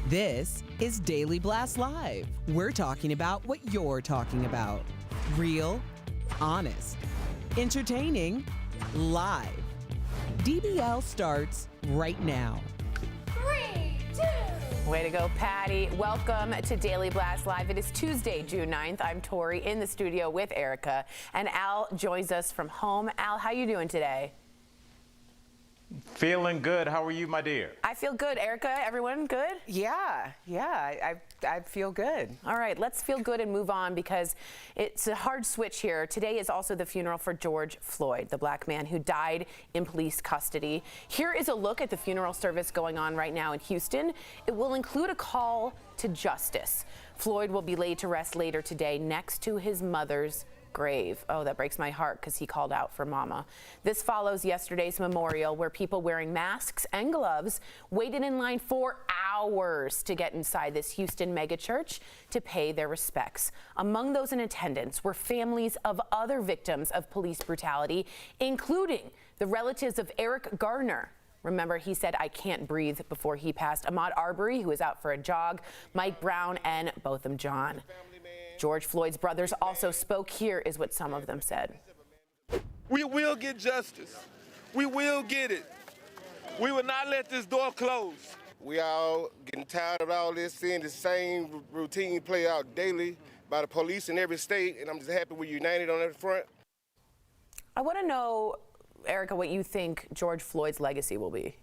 This is Daily Blast Live. We're talking about what you're talking about. Real, honest, entertaining, live. DBL starts right now. 3, 2. Way to go, Patty. Welcome to Daily Blast Live. It is Tuesday, June 9th. I'm Tori in the studio with Erica, and Al joins us from home. Al, how you doing today? Feeling good. How are you, my dear? I feel good. Erica, everyone good? Yeah, I feel good. All right, let's feel good and move on because it's a hard switch here. Today is also the funeral for George Floyd, the black man who died in police custody. Here is a look at the funeral service going on right now in Houston. It will include a call to justice. Floyd will be laid to rest later today next to his mother's grave. Oh, that breaks my heart because he called out for mama. This follows yesterday's memorial where people wearing masks and gloves waited in line for hours to get inside this Houston megachurch to pay their respects. Among those in attendance were families of other victims of police brutality, including the relatives of Eric Garner. Remember, he said, "I can't breathe" before he passed. Ahmaud Arbery, who was out for a jog, Mike Brown, and Botham Jean. George Floyd's brothers also spoke. Here is what some of them said. We will get justice. We will get it. We will not let this door close. We all getting tired of all this, seeing the same routine play out daily by the police in every state, and I'm just happy we're united on that front. I want to know, Erica, what you think George Floyd's legacy will be.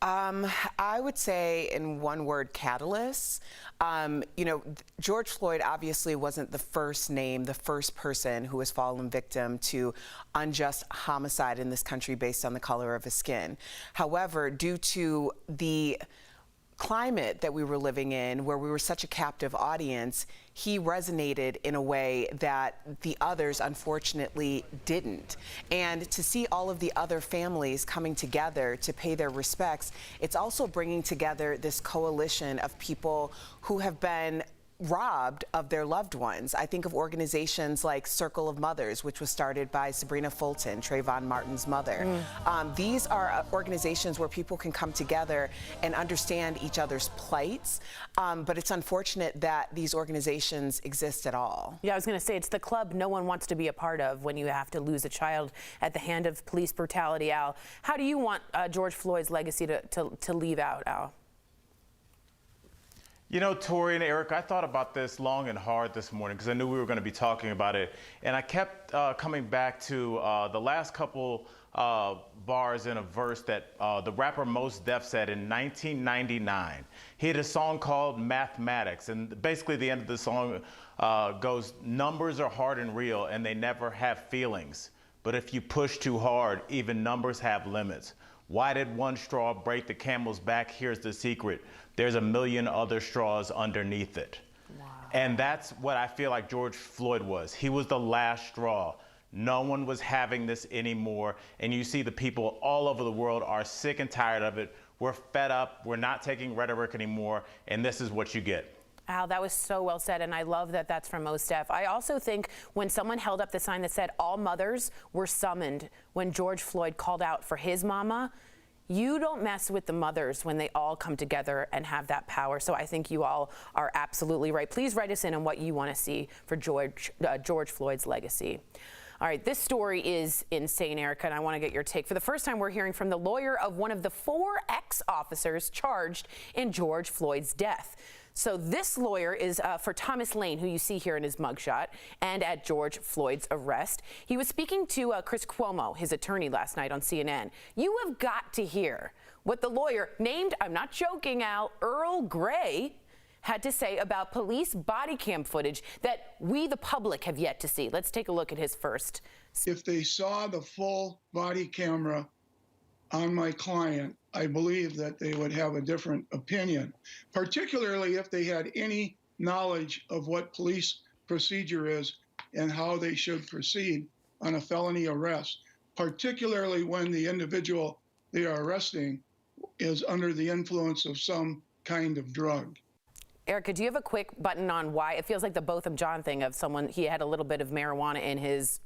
I would say in one word, catalyst. George Floyd obviously wasn't the first name, the first person who has fallen victim to unjust homicide in this country based on the color of his skin. However, due to the climate that we were living in, where we were such a captive audience, he resonated in a way that the others unfortunately didn't. And to see all of the other families coming together to pay their respects, it's also bringing together this coalition of people who have been robbed of their loved ones. I think of organizations like Circle of Mothers, which was started by Sabrina Fulton, Trayvon Martin's mother. These are organizations where people can come together and understand each other's plights, but it's unfortunate that these organizations exist at all. Yeah, I was going to say, it's the club no one wants to be a part of when you have to lose a child at the hand of police brutality, Al. How do you want George Floyd's legacy to leave out, Al? You know, Tori and Eric, I thought about this long and hard this morning because I knew we were going to be talking about it. And I kept coming back to the last couple bars in a verse that the rapper Mos Def said in 1999. He had a song called Mathematics. And basically the end of the song goes, "Numbers are hard and real and they never have feelings. But if you push too hard, even numbers have limits. Why did one straw break the camel's back? Here's the secret. There's a million other straws underneath it." Wow. And that's what I feel like George Floyd was. He was the last straw. No one was having this anymore. And you see the people all over the world are sick and tired of it. We're fed up. We're not taking rhetoric anymore. And this is what you get. Al, that was so well said, and I love that that's from Mos Def. I also think when someone held up the sign that said all mothers were summoned when George Floyd called out for his mama, you don't mess with the mothers when they all come together and have that power. So I think you all are absolutely right. Please write us in on what you want to see for George Floyd's legacy. All right, this story is insane, Erica, and I want to get your take. For the first time, we're hearing from the lawyer of one of the 4 ex-officers charged in George Floyd's death. So this lawyer is for Thomas Lane, who you see here in his mugshot, and at George Floyd's arrest. He was speaking to Chris Cuomo, his attorney, last night on CNN. You have got to hear what the lawyer, named, I'm not joking, Al, Earl Grey, had to say about police body cam footage that we, the public, have yet to see. Let's take a look at his first. If they saw the full body camera on my client, I believe that they would have a different opinion, particularly if they had any knowledge of what police procedure is and how they should proceed on a felony arrest, particularly when the individual they are arresting is under the influence of some kind of drug. Erica, do you have a quick button on why it feels like the Botham Jean thing of someone, he had a little bit of marijuana in his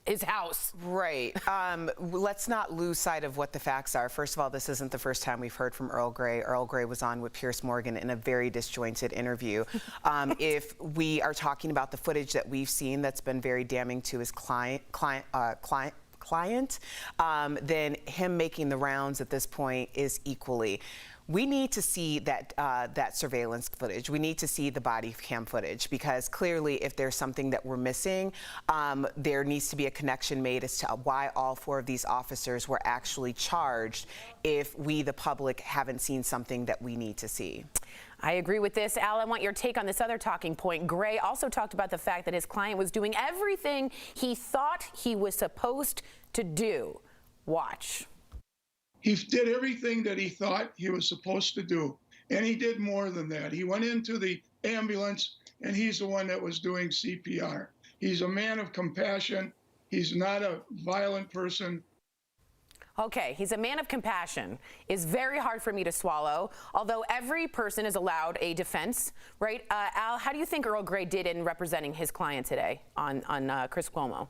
his house. Right. Let's not lose sight of what the facts are. First of all, this isn't the first time we've heard from Earl Grey. Earl Grey was on with Piers Morgan in a very disjointed interview. If we are talking about the footage that we've seen that's been very damning to his client, then him making the rounds at this point is equally. We need to see that surveillance footage. We need to see the body cam footage, because clearly if there's something that we're missing, there needs to be a connection made as to why all 4 of these officers were actually charged if we, the public, haven't seen something that we need to see. I agree with this. Al, I want your take on this other talking point. Grey also talked about the fact that his client was doing everything he thought he was supposed to do. Watch. He did everything that he thought he was supposed to do, and he did more than that. He went into the ambulance, and he's the one that was doing CPR. He's a man of compassion. He's not a violent person. Okay, he's a man of compassion is very hard for me to swallow, although every person is allowed a defense, right? Al, how do you think Earl Grey did in representing his client today on Chris Cuomo?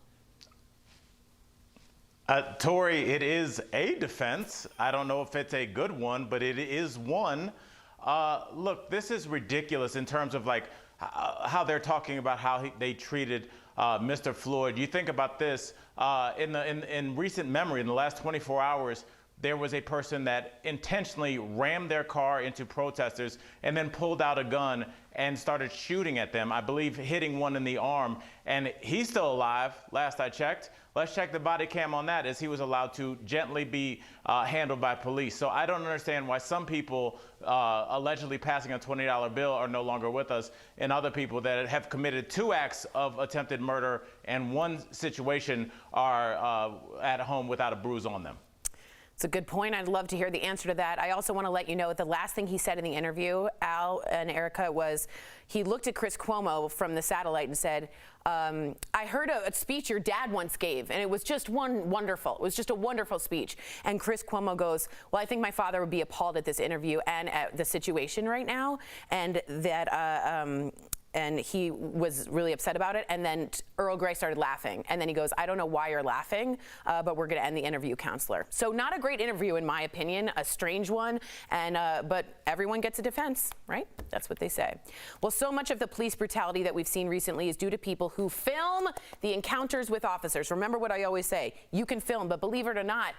Tori, it is a defense. I don't know if it's a good one, but it is one. Look, this is ridiculous in terms of like how they're talking about how they treated Mr. Floyd. You think about this, in recent memory, in the last 24 hours, there was a person that intentionally rammed their car into protesters and then pulled out a gun and started shooting at them, I believe hitting one in the arm. And he's still alive, last I checked. Let's check the body cam on that, as he was allowed to gently be handled by police. So I don't understand why some people allegedly passing a $20 bill are no longer with us, and other people that have committed 2 acts of attempted murder and 1 situation are at home without a bruise on them. It's a good point. I'd love to hear the answer to that. I also want to let you know that the last thing he said in the interview, Al and Erica, was he looked at Chris Cuomo from the satellite and said, I heard a speech your dad once gave, and it was just wonderful. It was just a wonderful speech. And Chris Cuomo goes, well, I think my father would be appalled at this interview and at the situation right now, and that and he was really upset about it. And then Earl Grey started laughing. And then he goes, I don't know why you're laughing, but we're going to end the interview, counselor. So not a great interview, in my opinion, a strange one. And but everyone gets a defense, right? That's what they say. Well, so much of the police brutality that we've seen recently is due to people who film the encounters with officers. Remember what I always say, you can film, but believe it or not,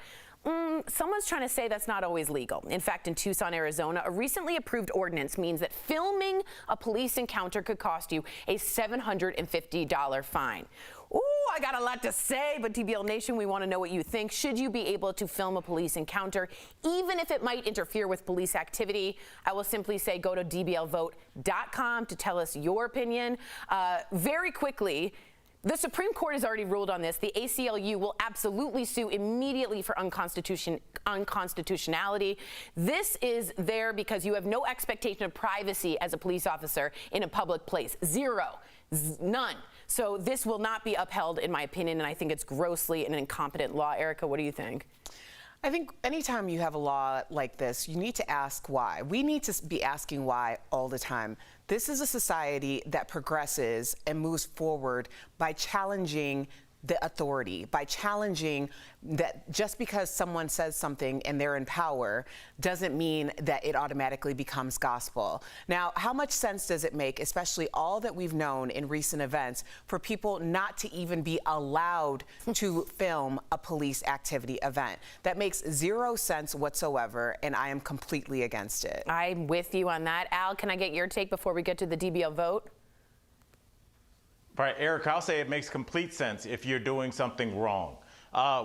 someone's trying to say that's not always legal. In fact, in Tucson, Arizona, a recently approved ordinance means that filming a police encounter could cost you a $750 fine. Ooh, I got a lot to say, but DBL Nation, we want to know what you think. Should you be able to film a police encounter, even if it might interfere with police activity? I will simply say go to dblvote.com to tell us your opinion. Very quickly, the Supreme Court has already ruled on this. The ACLU will absolutely sue immediately for unconstitutionality. This is there because you have no expectation of privacy as a police officer in a public place. Zero. None. So this will not be upheld, in my opinion, and I think it's grossly an incompetent law. Erica, what do you think? I think anytime you have a law like this, you need to ask why. We need to be asking why all the time. This is a society that progresses and moves forward by challenging the authority, by challenging that just because someone says something and they're in power doesn't mean that it automatically becomes gospel. Now, how much sense does it make, especially all that we've known in recent events, for people not to even be allowed to film a police activity event? That makes 0 sense whatsoever, and I am completely against it. I'm with you on that. Al, can I get your take before we get to the DBL vote? Right, Eric, I'll say it makes complete sense if you're doing something wrong.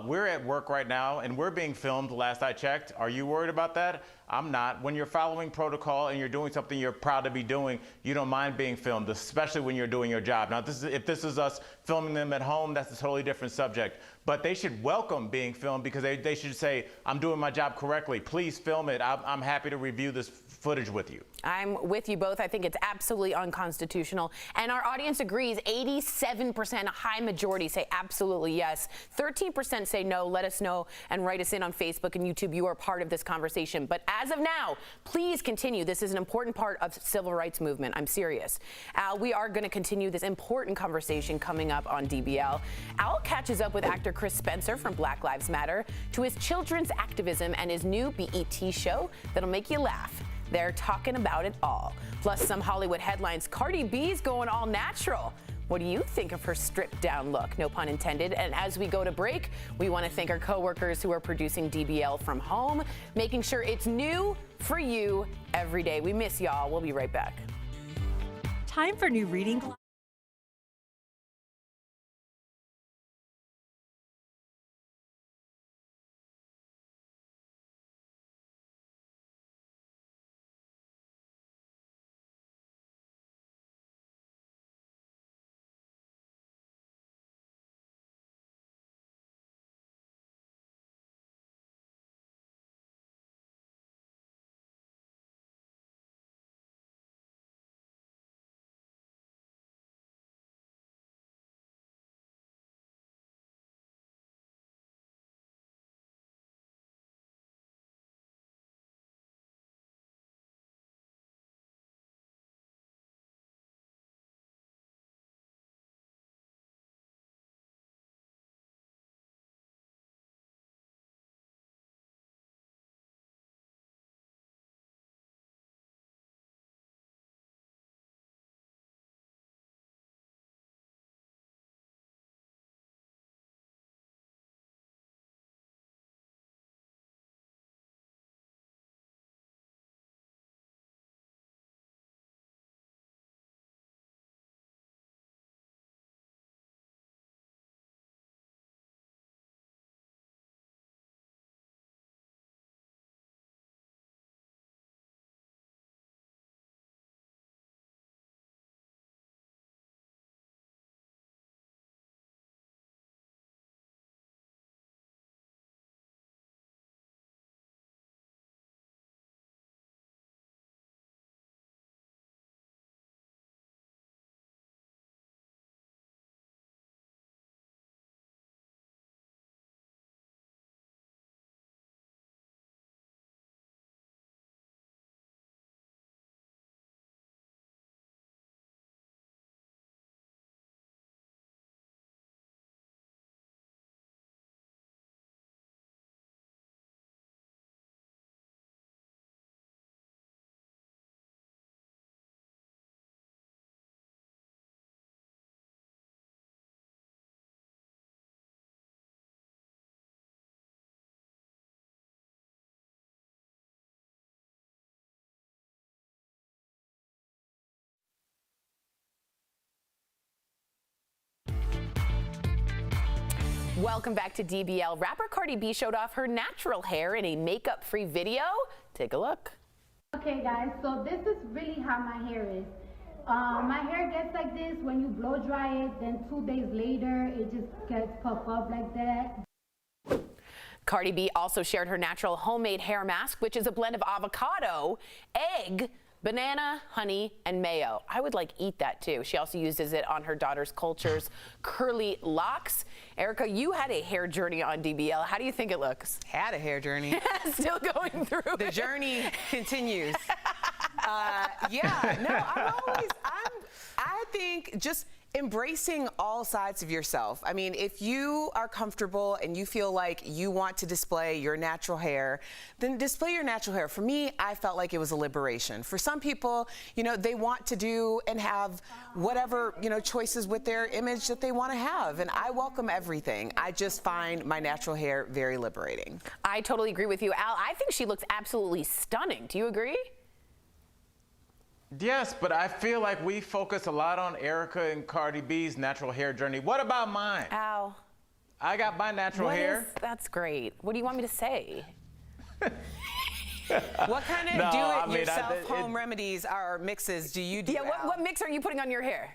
We're at work right now, and we're being filmed, last I checked. Are you worried about that? I'm not. When you're following protocol and you're doing something you're proud to be doing, you don't mind being filmed, especially when you're doing your job. Now, if this is us filming them at home, that's a totally different subject. But they should welcome being filmed, because they should say, I'm doing my job correctly. Please film it. I'm happy to review this footage with you. I'm with you both. I think it's absolutely unconstitutional. And our audience agrees. 87%, a high majority, say absolutely yes. 13% say no. Let us know and write us in on Facebook and YouTube. You are part of this conversation. But as of now, please continue. This is an important part of the civil rights movement. I'm serious. Al, we are going to continue this important conversation coming up on DBL. Al catches up with actor Chris Spencer from Black Lives Matter to his children's activism and his new BET show that'll make you laugh. They're talking about it all. Plus some Hollywood headlines. Cardi B's going all natural. What do you think of her stripped down look? No pun intended. And as we go to break, we want to thank our coworkers who are producing DBL from home, making sure it's new for you every day. We miss y'all. We'll be right back. Time for new reading. Welcome back to DBL. Rapper Cardi B showed off her natural hair in a makeup-free video. Take a look. Okay guys, so this is really how my hair is. My hair gets like this when you blow dry it, then 2 days later it just gets puffed up like that. Cardi B also shared her natural homemade hair mask, which is a blend of avocado, egg, banana, honey, and mayo. I would eat that too. She also uses it on her daughter's Culture's curly locks. Erica, you had a hair journey on DBL. How do you think it looks? Had a hair journey. Still going through The journey continues. I think just embracing all sides of yourself. I mean, if you are comfortable and you feel like you want to display your natural hair, then display your natural hair. For me, I felt like it was a liberation. For some people, they want to do and have whatever, choices with their image that they want to have. And I welcome everything. I just find my natural hair very liberating. I totally agree with you, Al. I think she looks absolutely stunning. Do you agree? Yes, but I feel like we focus a lot on Erica and Cardi B's natural hair journey. What about mine? Al. I got my natural hair. That's great. What do you want me to say? What kind of do-it-yourself home remedies or mixes do you do? Yeah, what mix are you putting on your hair?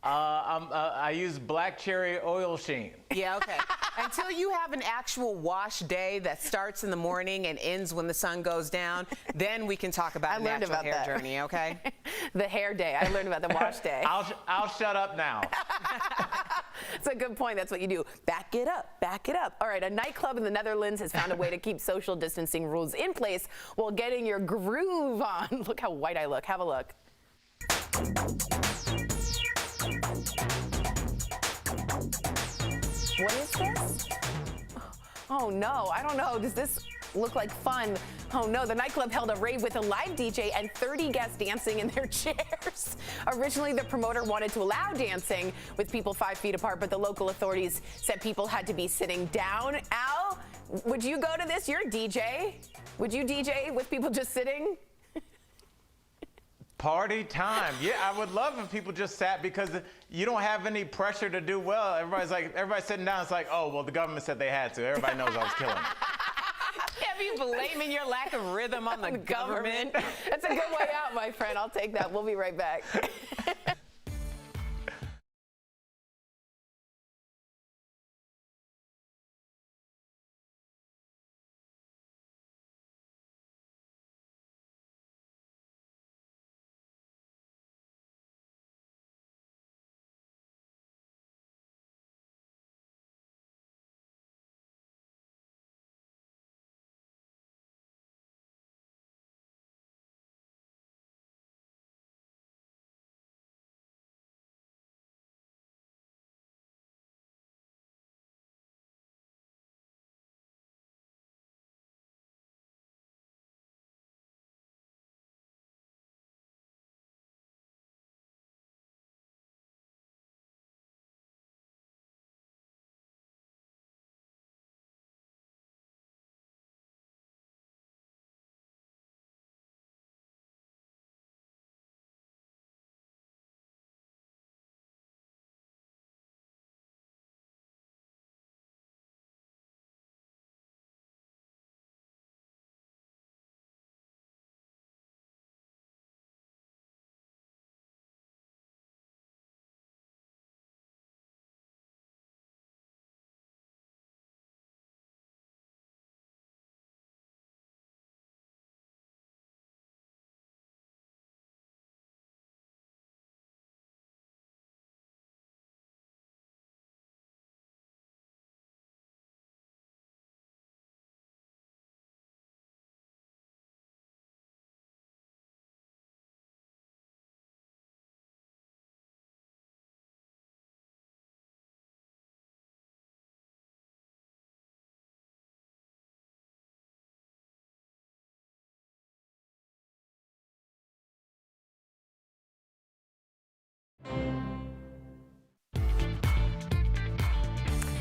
I use black cherry oil sheen. Yeah, okay. Until you have an actual wash day that starts in the morning and ends when the sun goes down, then we can talk about natural hair journey, okay? The hair day. I learned about the wash day. I'll shut up now. It's a good point. That's what you do. Back it up. Back it up. All right. A nightclub in the Netherlands has found a way to keep social distancing rules in place while getting your groove on. Look how white I look. Have a look. What is this? Oh no, I don't know. Does this look like fun? Oh no, the nightclub held a rave with a live DJ and 30 guests dancing in their chairs. Originally, the promoter wanted to allow dancing with people 5 feet apart, but the local authorities said people had to be sitting down. Al, would you go to this? You're a DJ. Would you DJ with people just sitting? Party time. Yeah, I would love if people just sat because you don't have any pressure to do well. Everybody's sitting down. It's like, oh, well, the government said they had to. Everybody knows I was killing it. Have you blaming your lack of rhythm on the government? That's a good way out, my friend. I'll take that. We'll be right back.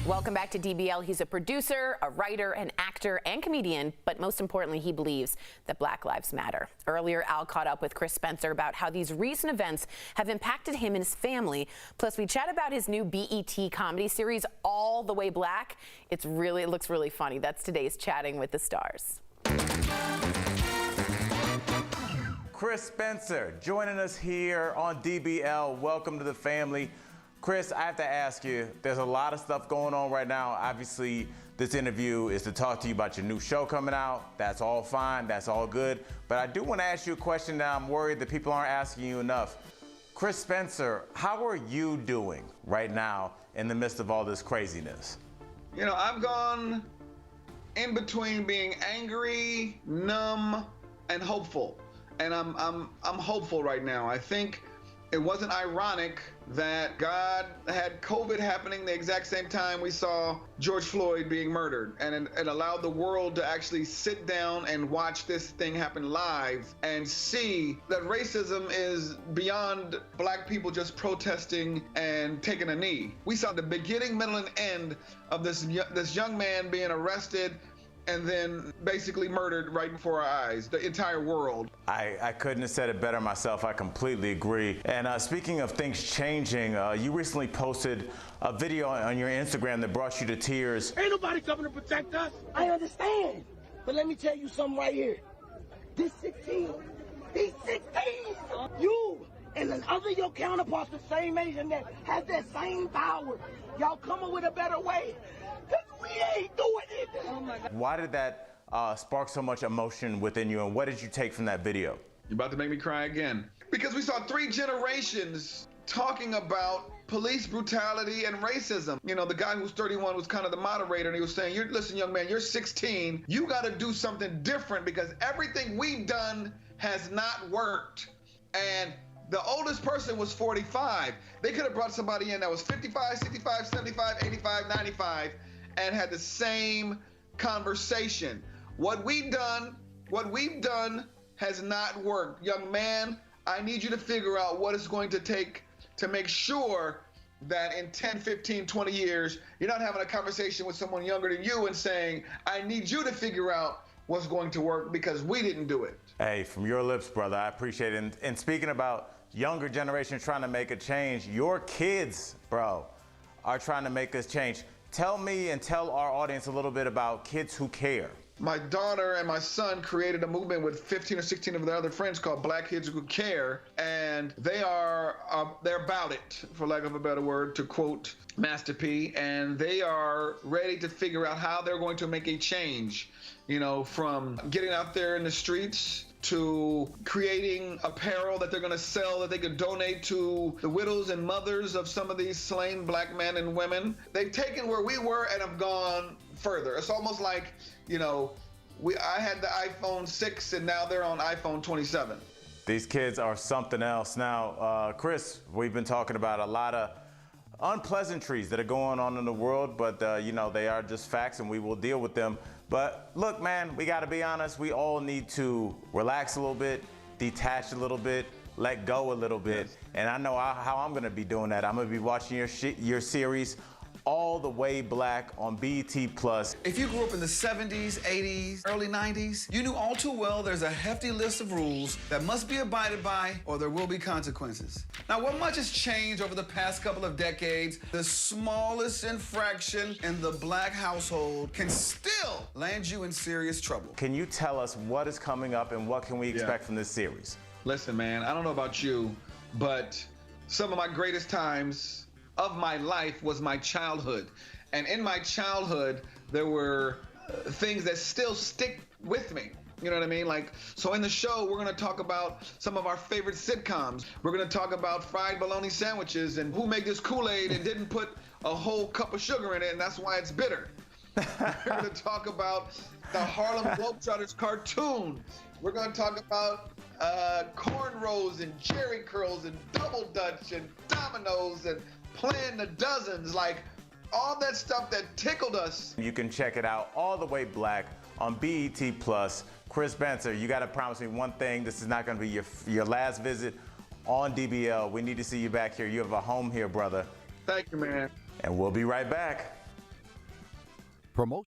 Welcome back to DBL. He's a producer, a writer, an actor, and comedian, but most importantly, he believes that Black Lives Matter. Earlier, Al caught up with Chris Spencer about how these recent events have impacted him and his family. Plus, we chat about his new BET comedy series, All the Way Black. It looks really funny. That's today's Chatting with the Stars. Chris Spencer joining us here on DBL. Welcome to the family. Chris, I have to ask you, there's a lot of stuff going on right now. Obviously, this interview is to talk to you about your new show coming out. That's all fine, that's all good. But I do want to ask you a question that I'm worried that people aren't asking you enough. Chris Spencer, how are you doing right now in the midst of all this craziness? You know, I've gone in between being angry, numb, and hopeful. And I'm hopeful right now. I think it wasn't ironic that God had COVID happening the exact same time we saw George Floyd being murdered, and it allowed the world to actually sit down and watch this thing happen live and see that racism is beyond black people just protesting and taking a knee. We saw the beginning, middle, and end of this young man being arrested and then basically murdered right before our eyes, the entire world. I couldn't have said it better myself. I completely agree. And speaking of things changing, you recently posted a video on your Instagram that brought you to tears. Ain't nobody coming to protect us. I understand. But let me tell you something right here. This 16, he's 16. You and another your counterparts the same age and that has that same power. Y'all come up with a better way. Because we ain't doing it. Oh my God. Why did that spark so much emotion within you, and what did you take from that video? You're about to make me cry again. Because we saw 3 generations talking about police brutality and racism. You know, the guy who's 31 was kind of the moderator, and he was saying, listen, young man, you're 16. You got to do something different because everything we've done has not worked. And the oldest person was 45. They could have brought somebody in that was 55, 65, 75, 85, 95, and had the same conversation. What we've done has not worked. Young man, I need you to figure out what it's going to take to make sure that in 10, 15, 20 years, you're not having a conversation with someone younger than you and saying, I need you to figure out what's going to work because we didn't do it. Hey, from your lips, brother, I appreciate it. And speaking about younger generation trying to make a change, your kids, bro, are trying to make us change. Tell me and tell our audience a little bit about Kids Who Care. My daughter and my son created a movement with 15 or 16 of their other friends called Black Kids Who Care, and they're about it, for lack of a better word, to quote Master P, and they are ready to figure out how they're going to make a change, you know, from getting out there in the streets to creating apparel that they're going to sell that they could donate to the widows and mothers of some of these slain black men and women. They've taken where we were and have gone further. It's almost like, you know, I had the iPhone 6 and now they're on iPhone 27. These kids are something else. Now, Chris, we've been talking about a lot of unpleasantries that are going on in the world, but you know, they are just facts and we will deal with them. But look, man, we got to be honest. We all need to relax a little bit, detach a little bit, let go a little bit. Yes. And I know how I'm going to be doing that. I'm going to be watching your series, All the Way Black, on BET+. If you grew up in the 70s, 80s, early 90s, you knew all too well there's a hefty list of rules that must be abided by or there will be consequences. Now, what much has changed over the past couple of decades, the smallest infraction in the black household can still land you in serious trouble. Can you tell us what is coming up and what can we expect from this series? Listen, man, I don't know about you, but some of my greatest times of my life was my childhood. And in my childhood, there were things that still stick with me. You know what I mean? Like, so in the show, we're gonna talk about some of our favorite sitcoms. We're gonna talk about fried bologna sandwiches and who made this Kool-Aid and didn't put a whole cup of sugar in it, and that's why it's bitter. We're gonna talk about the Harlem Globetrotters cartoon. We're gonna talk about cornrows and jerry curls and double dutch and dominoes and playing the dozens, like all that stuff that tickled us. You can check it out, All the Way Black, on BET+. Chris Benser, you got to promise me one thing. This is not going to be your last visit on DBL. We need to see you back here. You have a home here, brother. Thank you, man. And we'll be right back. Promote.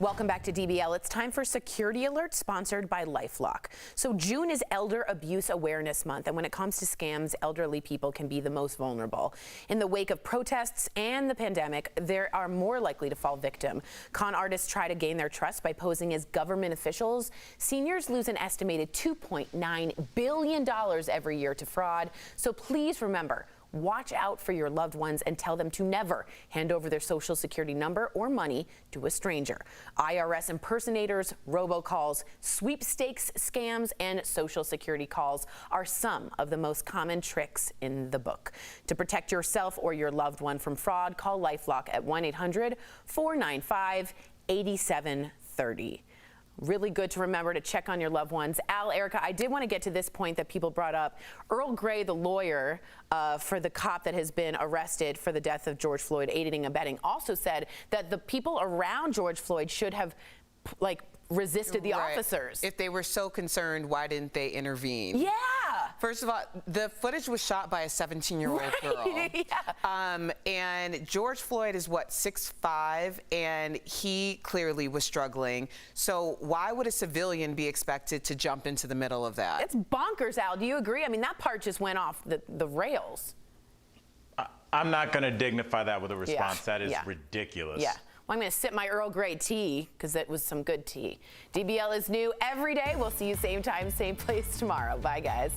Welcome back to DBL. It's time for Security Alert, sponsored by LifeLock. So June is Elder Abuse Awareness Month, and when it comes to scams, elderly people can be the most vulnerable. In the wake of protests and the pandemic, they are more likely to fall victim. Con artists try to gain their trust by posing as government officials. Seniors lose an estimated $2.9 billion every year to fraud. So please remember, watch out for your loved ones and tell them to never hand over their social security number or money to a stranger. IRS impersonators, robocalls, sweepstakes scams, and social security calls are some of the most common tricks in the book. To protect yourself or your loved one from fraud, call LifeLock at 1-800-495-8730. Really good to remember to check on your loved ones. Al, Erica, I did want to get to this point that people brought up. Earl Gray, the lawyer for the cop that has been arrested for the death of George Floyd, aiding and abetting, also said that the people around George Floyd should have, resisted the officers. If they were so concerned, why didn't they intervene? Yeah. First of all, the footage was shot by a 17-year-old girl. Yeah. And George Floyd is, 6'5", and he clearly was struggling. So why would a civilian be expected to jump into the middle of that? It's bonkers, Al. Do you agree? I mean, that part just went off the rails. I'm not going to dignify that with a response. Yeah. That is ridiculous. Yeah. Well, I'm going to sip my Earl Grey tea because that was some good tea. DBL is new every day. We'll see you same time, same place tomorrow. Bye, guys.